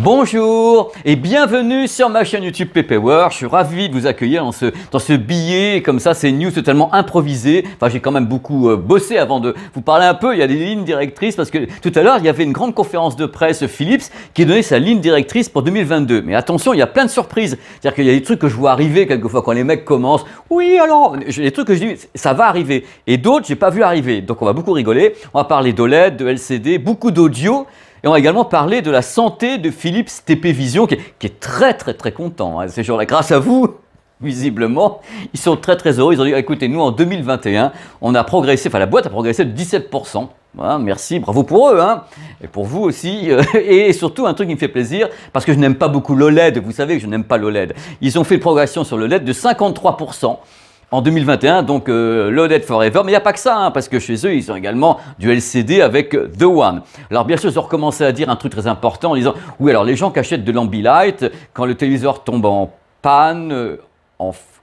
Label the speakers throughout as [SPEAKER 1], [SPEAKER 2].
[SPEAKER 1] Bonjour et bienvenue sur ma chaîne YouTube PPWorld. Je suis ravi de vous accueillir dans ce billet, comme ça c'est une news totalement improvisée. Enfin j'ai quand même beaucoup bossé avant de vous parler un peu, il y a des lignes directrices parce que tout à l'heure il y avait une grande conférence de presse Philips qui donnait sa ligne directrice pour 2022. Mais attention, il y a plein de surprises, c'est-à-dire qu'il y a des trucs que je vois arriver quelquefois quand les mecs commencent. Oui alors, les trucs que je dis ça va arriver et d'autres j'ai pas vu arriver. Donc on va beaucoup rigoler, on va parler d'OLED, de LCD, beaucoup d'audio. Et on va également parler de la santé de Philips TP Vision qui est très content ces jours-là. Grâce à vous, visiblement, ils sont très heureux. Ils ont dit écoutez, nous en 2021, on a progressé, enfin la boîte a progressé de 17%. Voilà, merci, bravo pour eux, hein. Et pour vous aussi. Et surtout, un truc qui me fait plaisir, parce que je n'aime pas beaucoup l'OLED, vous savez que je n'aime pas l'OLED. Ils ont fait une progression sur l'OLED de 53%. En 2021, donc l'OLED Forever, mais il n'y a pas que ça, hein, parce que chez eux, ils ont également du LCD avec The One. Alors bien sûr, ils ont recommencé à dire un truc très important en disant, oui, alors les gens qui achètent de l'Ambilight, quand le téléviseur tombe en panne,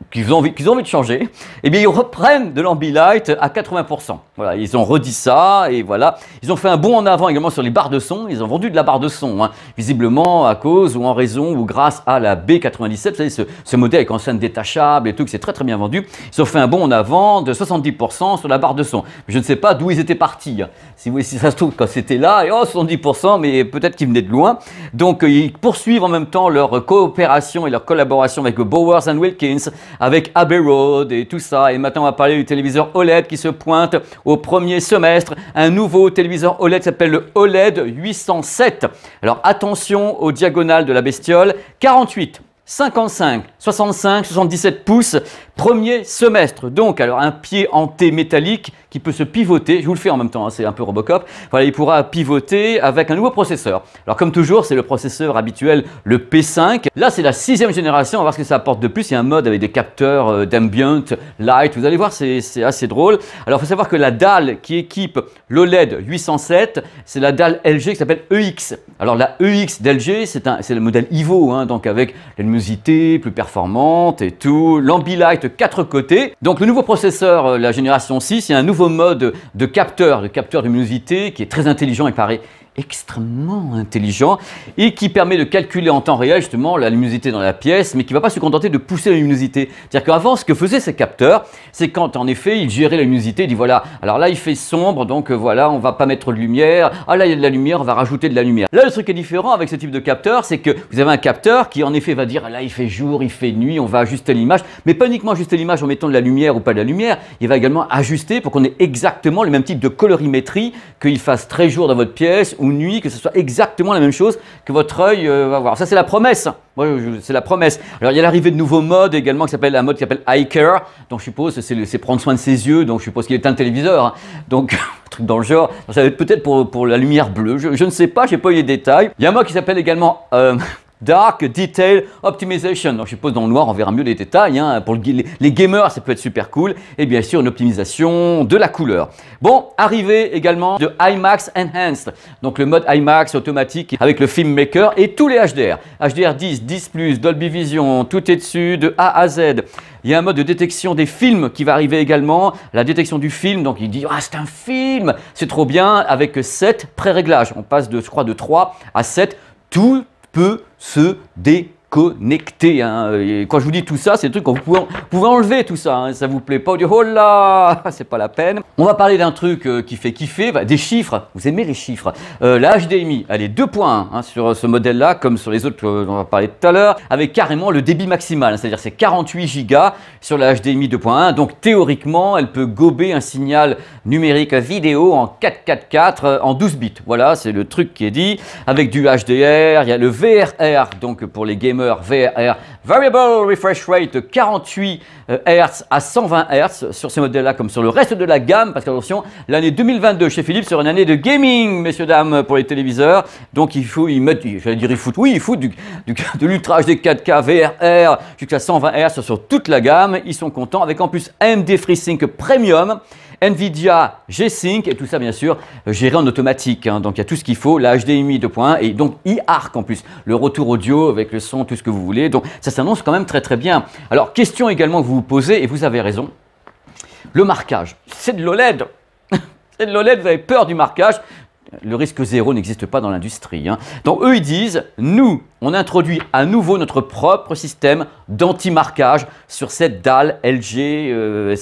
[SPEAKER 1] qu'ils ont envie de changer, eh bien ils reprennent de l'Ambilight à 80%. Voilà, ils ont redit ça et voilà. Ils ont fait un bond en avant également sur les barres de son. Ils ont vendu de la barre de son, hein, visiblement à cause ou en raison ou grâce à la B97. Vous savez, ce modèle avec enceinte détachable et tout, c'est très bien vendu. Ils ont fait un bond en avant de 70% sur la barre de son. Je ne sais pas d'où ils étaient partis. Hein. Si ça se trouve, quand c'était là, et 70%, mais peut-être qu'ils venaient de loin. Donc ils poursuivent en même temps leur coopération et leur collaboration avec Bowers & Wilkins, avec Abbey Road et tout ça. Et maintenant, on va parler du téléviseur OLED qui se pointe au premier semestre. Un nouveau téléviseur OLED s'appelle le OLED 807. Alors, attention aux diagonales de la bestiole. 48, 55, 65, 77 pouces, premier semestre. Donc, alors un pied en T métallique qui peut se pivoter. Je vous le fais en même temps, hein, c'est un peu Robocop. Voilà, il pourra pivoter avec un nouveau processeur. Alors, comme toujours, c'est le processeur habituel, le P5. Là, c'est la 6e génération. On va voir ce que ça apporte de plus. Il y a un mode avec des capteurs d'ambient, light. Vous allez voir, c'est assez drôle. Alors, il faut savoir que la dalle qui équipe l'OLED 807, c'est la dalle LG qui s'appelle EX. Alors, la EX d'LG, c'est le modèle Ivo, hein, donc avec la luminosité plus performante et tout. L'Ambilight 4 côtés. Donc, le nouveau processeur, la génération 6, il y a un nouveau mode de capteur de luminosité qui est très intelligent et paraît extrêmement intelligent et qui permet de calculer en temps réel justement la luminosité dans la pièce, mais qui ne va pas se contenter de pousser la luminosité. C'est-à-dire qu'avant, ce que faisaient ces capteurs, c'est quand en effet ils géraient la luminosité, ils disent voilà, alors là il fait sombre, donc voilà, on va pas mettre de lumière, ah là il y a de la lumière, on va rajouter de la lumière. Là le truc qui est différent avec ce type de capteur, c'est que vous avez un capteur qui en effet va dire là il fait jour, il fait nuit, on va ajuster l'image, mais pas uniquement ajuster l'image en mettant de la lumière ou pas de la lumière, il va également ajuster pour qu'on ait exactement le même type de colorimétrie, qu'il fasse très jour dans votre pièce ou nuit, que ce soit exactement la même chose que votre œil va voir. Ça, c'est la promesse. C'est la promesse. Alors, il y a l'arrivée de nouveaux modes également, qui s'appelle un mode qui s'appelle Eye Care. Donc, je suppose c'est prendre soin de ses yeux. Donc, je suppose qu'il éteint le téléviseur. Hein. Donc, un truc dans le genre. Ça va être peut-être pour la lumière bleue. Je ne sais pas, je n'ai pas eu les détails. Il y a un mode qui s'appelle également Dark Detail Optimization. Donc, je suppose dans le noir, on verra mieux les détails. Hein. Pour les gamers, ça peut être super cool. Et bien sûr, une optimisation de la couleur. Bon, arrivée également de IMAX Enhanced. Donc, le mode IMAX automatique avec le Filmmaker et tous les HDR. HDR 10, 10+, Dolby Vision, tout est dessus de A à Z. Il y a un mode de détection des films qui va arriver également. La détection du film, donc il dit ah, c'est un film, c'est trop bien, avec 7 pré-réglages. On passe je crois, de 3 à 7. Tout peut se déconnecter. Hein. Et quand je vous dis tout ça, c'est des trucs que vous pouvez enlever tout ça. Hein. Ça vous plaît pas, vous dites oh là, c'est pas la peine. On va parler d'un truc qui fait kiffer, des chiffres. Vous aimez les chiffres. La HDMI, elle est 2.1 hein, sur ce modèle-là, comme sur les autres dont on va parler tout à l'heure, avec carrément le débit maximal. C'est-à-dire c'est 48 Go sur la HDMI 2.1. Donc théoriquement, elle peut gober un signal numérique vidéo en 444 en 12 bits. Voilà, c'est le truc qui est dit. Avec du HDR, il y a le VRR, donc pour les gamers VRR, Variable Refresh Rate de 48 Hz à 120 Hz sur ces modèles-là comme sur le reste de la gamme, parce qu'attention, l'année 2022 chez Philips sera une année de gaming, messieurs, dames, pour les téléviseurs. Donc il faut y mettre, j'allais dire, il faut de l'Ultra HD 4K VRR jusqu'à 120 Hz sur toute la gamme. Ils sont contents avec en plus AMD FreeSync Premium, NVIDIA G-Sync et tout ça bien sûr géré en automatique. Hein. Donc il y a tout ce qu'il faut, la HDMI 2.1 et donc eARC en plus, le retour audio avec le son, tout ce que vous voulez. Donc ça s'annonce quand même très bien. Alors question également que vous vous posez et vous avez raison, le marquage, c'est de l'OLED. C'est de l'OLED, vous avez peur du marquage. Le risque zéro n'existe pas dans l'industrie. Hein. Donc eux, ils disent, nous, on introduit à nouveau notre propre système d'anti-marquage sur cette dalle LG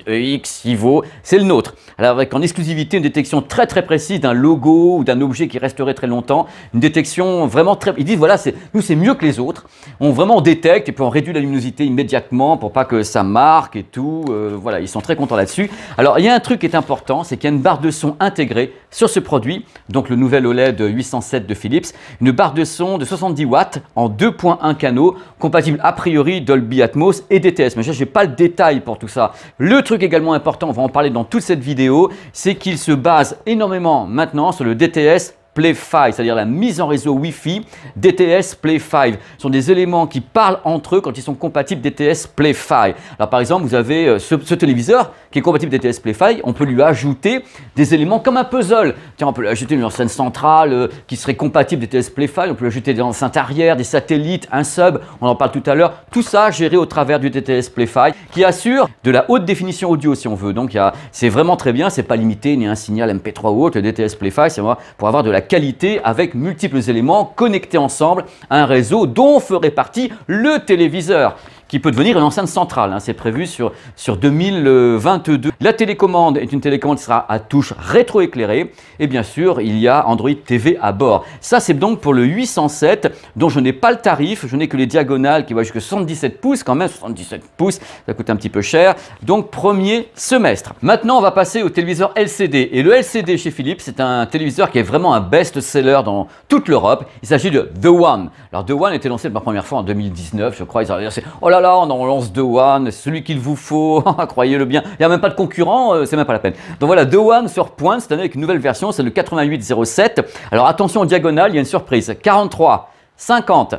[SPEAKER 1] X Ivo. C'est le nôtre. Alors avec en exclusivité une détection très précise d'un logo ou d'un objet qui resterait très longtemps. Une détection vraiment très... Ils disent, voilà, nous, c'est mieux que les autres. On vraiment détecte et puis on réduit la luminosité immédiatement pour pas que ça marque et tout. Voilà, ils sont très contents là-dessus. Alors, il y a un truc qui est important, c'est qu'il y a une barre de son intégrée sur ce produit, donc le nouvel OLED 807 de Philips, une barre de son de 70 watts en 2.1 canaux, compatible a priori Dolby Atmos et DTS. Mais je n'ai pas le détail pour tout ça. Le truc également important, on va en parler dans toute cette vidéo, c'est qu'il se base énormément maintenant sur le DTS Play 5, c'est-à-dire la mise en réseau Wi-Fi DTS Play 5. Ce sont des éléments qui parlent entre eux quand ils sont compatibles DTS Play 5. Alors par exemple, vous avez ce téléviseur qui est compatible DTS Play 5, on peut lui ajouter des éléments comme un puzzle. Tiens, on peut lui ajouter une enceinte centrale qui serait compatible DTS Play 5, on peut lui ajouter des enceintes arrière, des satellites, un sub, on en parle tout à l'heure. Tout ça géré au travers du DTS Play 5 qui assure de la haute définition audio si on veut. Donc c'est vraiment très bien, c'est pas limité ni un signal MP3 ou autre. Le DTS Play 5, c'est pour avoir de la qualité avec multiples éléments connectés ensemble à un réseau dont ferait partie le téléviseur, qui peut devenir une enceinte centrale. Hein. C'est prévu sur 2022. La télécommande est une télécommande qui sera à touche rétroéclairée. Et bien sûr, il y a Android TV à bord. Ça, c'est donc pour le 807, dont je n'ai pas le tarif. Je n'ai que les diagonales qui vont jusqu'à 77 pouces. Quand même, 77 pouces, ça coûte un petit peu cher. Donc, premier semestre. Maintenant, on va passer au téléviseur LCD. Et le LCD chez Philips, c'est un téléviseur qui est vraiment un best-seller dans toute l'Europe. Il s'agit de The One. Alors, The One était lancé pour la première fois en 2019, je crois. Ils avaient dit, oh là là, on lance The One, c'est celui qu'il vous faut, croyez-le bien. Il n'y a même pas de concurrent, c'est même pas la peine. Donc voilà, The One se repointe cette année avec une nouvelle version, c'est le 8807. Alors attention, en diagonale, il y a une surprise. 43, 50,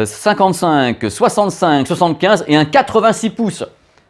[SPEAKER 1] 55, 65, 75 et un 86 pouces.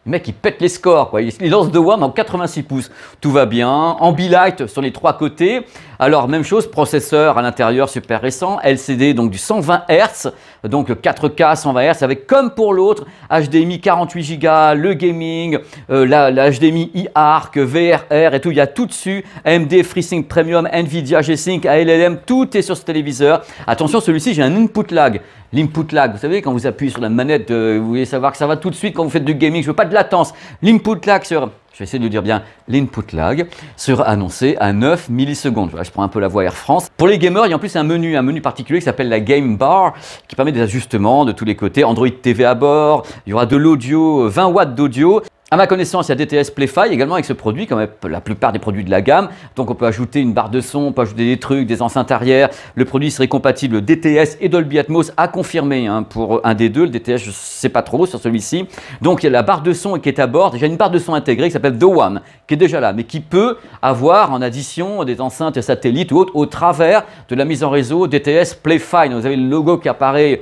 [SPEAKER 1] Le mec, il pète les scores, quoi. Il lance The One en 86 pouces. Tout va bien. Ambilight sur les trois côtés. Alors, même chose, processeur à l'intérieur super récent. LCD, donc du 120 Hz. Donc, 4K 120 Hz avec, comme pour l'autre, HDMI 48 Go, le gaming, la HDMI eARC, VRR et tout. Il y a tout dessus. AMD FreeSync Premium, NVIDIA G-Sync, ALLM. Tout est sur ce téléviseur. Attention, celui-ci, j'ai un input lag. L'input lag, vous savez, quand vous appuyez sur la manette, vous voulez savoir que ça va tout de suite quand vous faites du gaming. Je veux pas de latence. L'input lag je vais essayer de le dire bien, l'input lag sera annoncé à 9 millisecondes. Je prends un peu la voix Air France. Pour les gamers, il y a en plus un menu particulier qui s'appelle la Game Bar, qui permet des ajustements de tous les côtés. Android TV à bord, il y aura de l'audio, 20 watts d'audio. À ma connaissance, il y a DTS Play 5 également avec ce produit, comme la plupart des produits de la gamme. Donc on peut ajouter une barre de son, on peut ajouter des trucs, des enceintes arrière. Le produit serait compatible DTS et Dolby Atmos à confirmer hein, pour un des deux. Le DTS, je ne sais pas trop sur celui-ci. Donc il y a la barre de son qui est à bord. Déjà une barre de son intégrée qui s'appelle The One, qui est déjà là, mais qui peut avoir en addition des enceintes satellites ou autres au travers de la mise en réseau DTS Play 5. Donc, vous avez le logo qui apparaît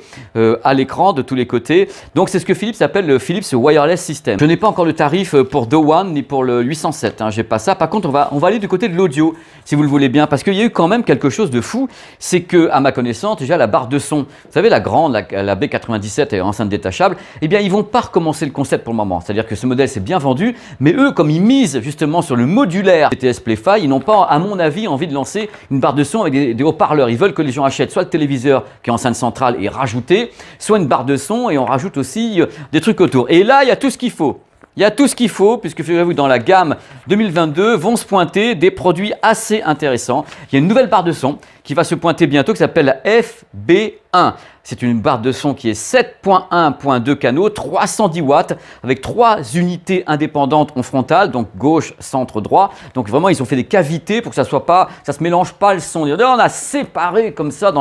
[SPEAKER 1] à l'écran de tous les côtés. Donc c'est ce que Philips appelle le Philips Wireless System. Je n'ai pas encore le tarif pour The One ni pour le 807, hein, j'ai pas ça. Par contre, on va aller du côté de l'audio, si vous le voulez bien, parce qu'il y a eu quand même quelque chose de fou, c'est que, à ma connaissance, déjà la barre de son, vous savez, la grande, la B97 enceinte détachable, eh bien, ils vont pas recommencer le concept pour le moment. C'est-à-dire que ce modèle s'est bien vendu, mais eux, comme ils misent justement sur le modulaire DTS Play 5, ils n'ont pas, à mon avis, envie de lancer une barre de son avec des haut-parleurs. Ils veulent que les gens achètent soit le téléviseur qui est enceinte centrale et rajouter, soit une barre de son et on rajoute aussi des trucs autour. Et là, il y a tout ce qu'il faut. Il y a tout ce qu'il faut, puisque figurez-vous, dans la gamme 2022 vont se pointer des produits assez intéressants. Il y a une nouvelle barre de son qui va se pointer bientôt, qui s'appelle la FB1. C'est une barre de son qui est 7.1.2 canaux, 310 watts, avec 3 unités indépendantes en frontale, donc gauche, centre, droit. Donc vraiment, ils ont fait des cavités pour que ça se mélange pas le son. On a séparé comme ça,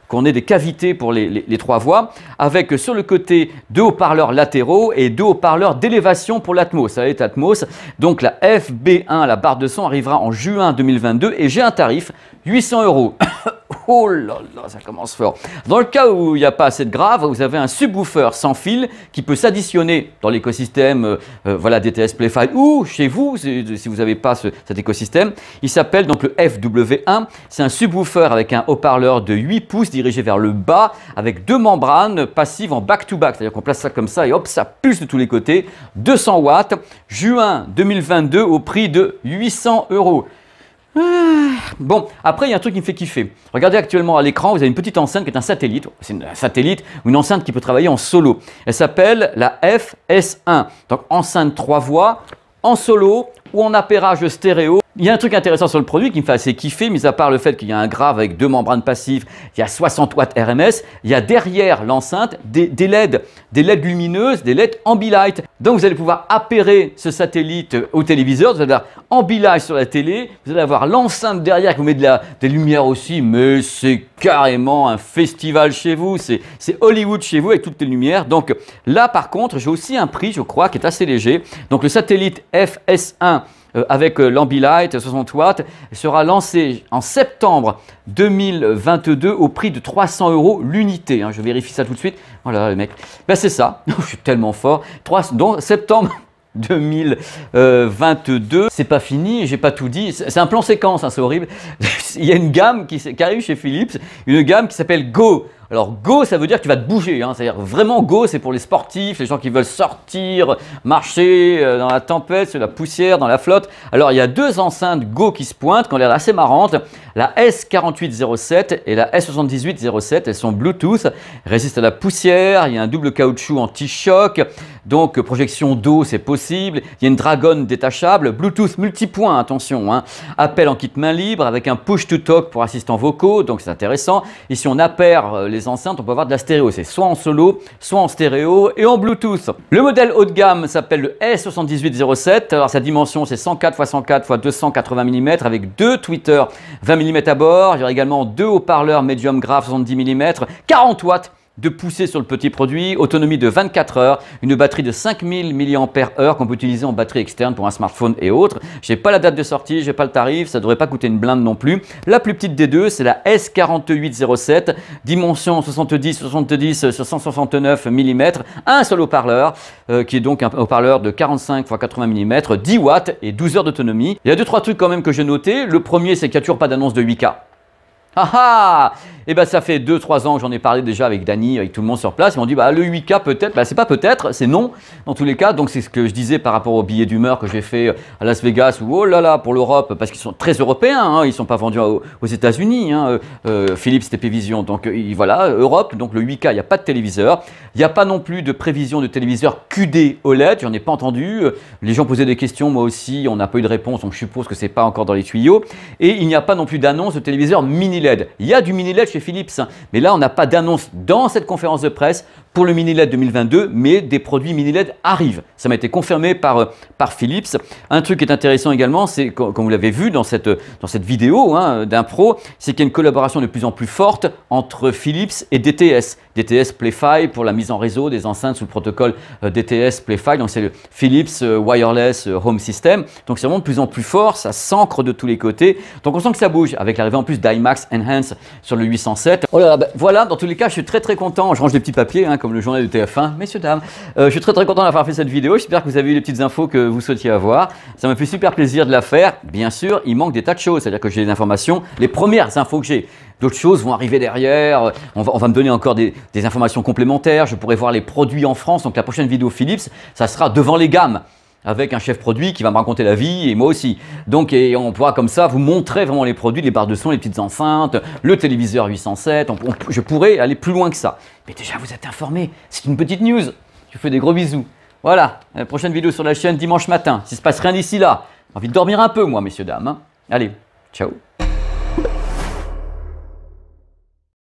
[SPEAKER 1] qu'on ait des cavités pour les trois voix, avec sur le côté 2 haut-parleurs latéraux et 2 haut-parleurs d'élévation pour l'Atmos. Ça va être Atmos. Donc la FB1, la barre de son, arrivera en juin 2022 et j'ai un tarif 800 €. Oh là là, ça commence fort. Dans le cas où il n'y a pas assez de grave, vous avez un subwoofer sans fil qui peut s'additionner dans l'écosystème voilà, DTS Play 5 ou chez vous, si vous n'avez pas cet écosystème. Il s'appelle donc le FW1. C'est un subwoofer avec un haut-parleur de 8 pouces dirigé vers le bas avec 2 membranes passives en back-to-back. C'est-à-dire qu'on place ça comme ça et hop, ça pulse de tous les côtés. 200 watts, juin 2022 au prix de 800 €. Bon, après, il y a un truc qui me fait kiffer. Regardez actuellement à l'écran, vous avez une petite enceinte qui est un satellite. C'est un satellite ou une enceinte qui peut travailler en solo. Elle s'appelle la FS1. Donc, enceinte 3 voies, en solo ou en appairage stéréo. Il y a un truc intéressant sur le produit qui me fait assez kiffer, mis à part le fait qu'il y a un grave avec 2 membranes passives, il y a 60 watts RMS, il y a derrière l'enceinte des LED lumineuses, des LED Ambilight. Donc vous allez pouvoir appairer ce satellite au téléviseur, vous allez avoir Ambilight sur la télé, vous allez avoir l'enceinte derrière qui vous met des lumières aussi, mais c'est carrément un festival chez vous, c'est Hollywood chez vous avec toutes les lumières. Donc là par contre, j'ai aussi un prix, je crois, qui est assez léger. Donc le satellite FS1 avec l'Ambilight 60 watts sera lancé en septembre 2022 au prix de 300 € l'unité. Je vérifie ça tout de suite. Voilà les mecs. Ben c'est ça. Je suis tellement fort. Donc septembre 2022, c'est pas fini, j'ai pas tout dit. C'est un plan séquence, c'est horrible. Il y a une gamme qui arrive chez Philips, une gamme qui s'appelle Go. Alors Go, ça veut dire que tu vas te bouger, c'est-à-dire vraiment Go, c'est pour les sportifs, les gens qui veulent sortir, marcher dans la tempête, sur la poussière, dans la flotte. Alors il y a 2 enceintes Go qui se pointent, qui ont l'air assez marrantes, la S4807 et la S7807, elles sont Bluetooth, résistent à la poussière, il y a un double caoutchouc anti-choc, donc projection d'eau c'est possible, il y a une dragonne détachable, Bluetooth multipoint, attention, appel en kit main libre avec un push to talk pour assistants vocaux, donc c'est intéressant. Ici on appaire les enceintes, on peut avoir de la stéréo, c'est soit en solo, soit en stéréo et en Bluetooth. Le modèle haut de gamme s'appelle le S7807, alors sa dimension c'est 104 x 104 x 280 mm avec 2 tweeters 20 mm à bord, il y aura également 2 haut-parleurs médium grave 70 mm, 40 watts de poussée sur le petit produit, autonomie de 24 heures, une batterie de 5000 mAh qu'on peut utiliser en batterie externe pour un smartphone et autres. Je n'ai pas la date de sortie, je n'ai pas le tarif, ça ne devrait pas coûter une blinde non plus. La plus petite des deux, c'est la S4807, dimension 70-70 sur 169 mm, un seul haut-parleur qui est donc un haut-parleur de 45 x 80 mm, 10 watts et 12 heures d'autonomie. Il y a 2-3 trucs quand même que j'ai notés. Le premier, c'est qu'il n'y a toujours pas d'annonce de 8K. Ah ah! Et ben ça fait 2-3 ans que j'en ai parlé déjà avec Dany, avec tout le monde sur place. Ils m'ont dit le 8K peut-être, c'est pas peut-être, c'est non dans tous les cas. Donc c'est ce que je disais par rapport aux billets d'humeur que j'ai fait à Las Vegas ou oh là là pour l'Europe parce qu'ils sont très européens, ils sont pas vendus aux États-Unis. Philips TP Vision, donc voilà Europe. Donc le 8K, il n'y a pas de téléviseur, il n'y a pas non plus de prévision de téléviseur QD OLED. J'en ai pas entendu. Les gens posaient des questions, moi aussi, on n'a pas eu de réponse, donc je suppose que c'est pas encore dans les tuyaux. Et il n'y a pas non plus d'annonce de téléviseur mini LED. Il y a du mini LED chez Philips, mais là on n'a pas d'annonce dans cette conférence de presse pour le mini LED 2022, mais des produits mini LED arrivent. Ça m'a été confirmé par Philips. Un truc qui est intéressant également, c'est comme vous l'avez vu dans cette vidéo d'un pro, c'est qu'il y a une collaboration de plus en plus forte entre Philips et DTS. DTS Play-Fi pour la mise en réseau des enceintes sous le protocole DTS Play-Fi, donc c'est le Philips Wireless Home System. Donc c'est vraiment de plus en plus fort, ça s'ancre de tous les côtés. Donc on sent que ça bouge avec l'arrivée en plus d'IMAX Enhance sur le 807. Oh là là, voilà, dans tous les cas, je suis très content. Je range des petits papiers comme le journal de TF1, messieurs, dames. Je suis très content d'avoir fait cette vidéo. J'espère que vous avez eu les petites infos que vous souhaitiez avoir. Ça me fait super plaisir de la faire. Bien sûr, il manque des tas de choses, c'est-à-dire que j'ai des informations, les premières infos que j'ai. D'autres choses vont arriver derrière, on va me donner encore des informations complémentaires, je pourrai voir les produits en France, donc la prochaine vidéo Philips, ça sera devant les gammes, avec un chef produit qui va me raconter la vie et moi aussi. Donc et on pourra comme ça vous montrer vraiment les produits, les barres de son, les petites enceintes, le téléviseur 807, je pourrais aller plus loin que ça. Mais déjà vous êtes informés, c'est une petite news, je vous fais des gros bisous. Voilà, la prochaine vidéo sur la chaîne dimanche matin, s'il ne se passe rien d'ici là, j'ai envie de dormir un peu moi messieurs, dames. Allez, ciao.